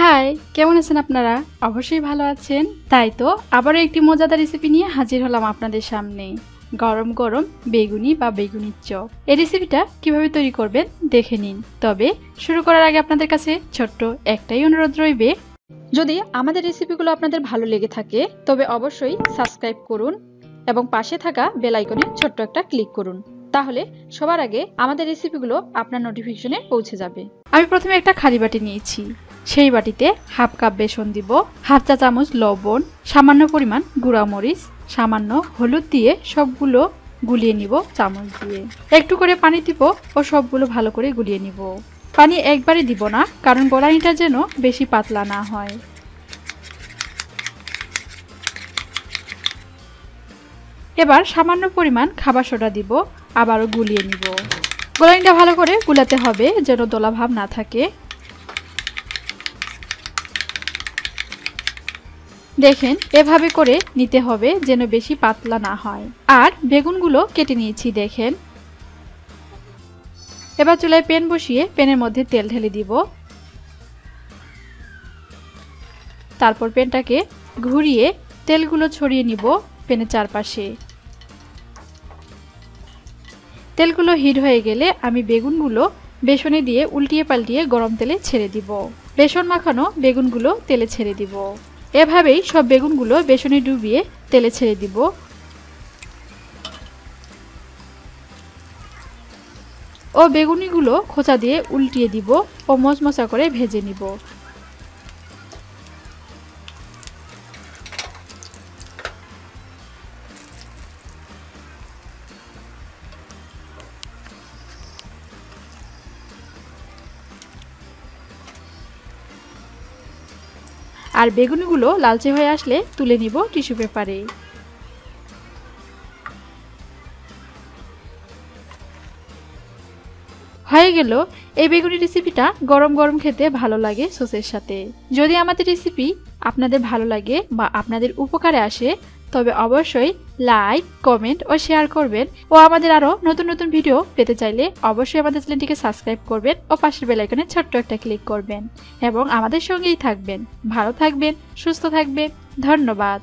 High, কেমন আছেন আপনারা? অবশ্যই ভালো আছেন। তাই তো আবারও একটি মজাদার রেসিপি নিয়ে হাজির হলাম আপনাদের সামনে। গরম গরম বেগুনি বা বেগুনির চপ। এই রেসিপিটা কিভাবে তৈরি করবেন দেখে নিন। তবে শুরু করার আগে আপনাদের কাছে ছোট্ট একটাই অনুরোধ রইবে, যদি আমাদের রেসিপিগুলো আপনাদের ভালো লেগে থাকে তবে অবশ্যই সাবস্ক্রাইব করুন এবং পাশে থাকা বেল আইকনে ছোট্ট একটা ক্লিক করুন। তাহলে সবার আগে আমাদের রেসিপিগুলো আপনার নোটিফিকেশনে পৌঁছে যাবে। আমি প্রথমে একটা খালি বাটি নিয়েছি। সেই বাটিতে হাফ কাপ বেসন দিব, হাফ চা চামচ লবণ, সামান্য পরিমাণ গুঁড়া মরিচ, সামান্য হলুদ দিয়ে সবগুলো গুলিয়ে নিব চামচ দিয়ে। একটু করে পানি দিব ও সবগুলো ভালো করে গুলিয়ে নিব। পানি একবারে দিব না, কারণ গোলানিটা যেন বেশি পাতলা না হয়। এবার সামান্য পরিমাণ খাবার সোডা দিব, আবারও গুলিয়ে নিব। গোলানিটা ভালো করে গুলাতে হবে যেন দলা ভাব না থাকে। দেখেন এভাবে করে নিতে হবে যেন বেশি পাতলা না হয়। আর বেগুনগুলো কেটে নিয়েছি দেখেন। এবার চুলায় প্যান বসিয়ে প্যানের মধ্যে তেল ঢেলে দিব। তারপর প্যানটাকে ঘুরিয়ে তেলগুলো ছড়িয়ে নিব প্যানের চারপাশে। তেলগুলো হিট হয়ে গেলে আমি বেগুনগুলো বেসনে দিয়ে উল্টিয়ে পাল্টিয়ে গরম তেলে ছেড়ে দিব। বেসন মাখানো বেগুনগুলো তেলে ছেড়ে দিব। এভাবেই সব বেগুনগুলো বেসনে ডুবিয়ে তেলে ছেড়ে দিব। ও বেগুনিগুলো খোঁচা দিয়ে উল্টিয়ে দিব ও মচমচা করে ভেজে নিব। আর বেগুনিগুলো লালচে হয়ে আসলে তুলে নিব টিস্যু পেপারে। হয়ে গেল এই বেগুনি রেসিপিটা। গরম গরম খেতে ভালো লাগে সসের সাথে। যদি আমাদের রেসিপি আপনাদের ভালো লাগে বা আপনাদের উপকারে আসে তবে অবশ্যই লাইক, কমেন্ট ও শেয়ার করবেন। ও আমাদের আরো নতুন নতুন ভিডিও পেতে চাইলে অবশ্যই আমাদের চ্যানেলটিকে সাবস্ক্রাইব করবেন ও পাশের বেল আইকনে ছোট্ট একটা ক্লিক করবেন এবং আমাদের সঙ্গেই থাকবেন। ভালো থাকবেন, সুস্থ থাকবেন। ধন্যবাদ।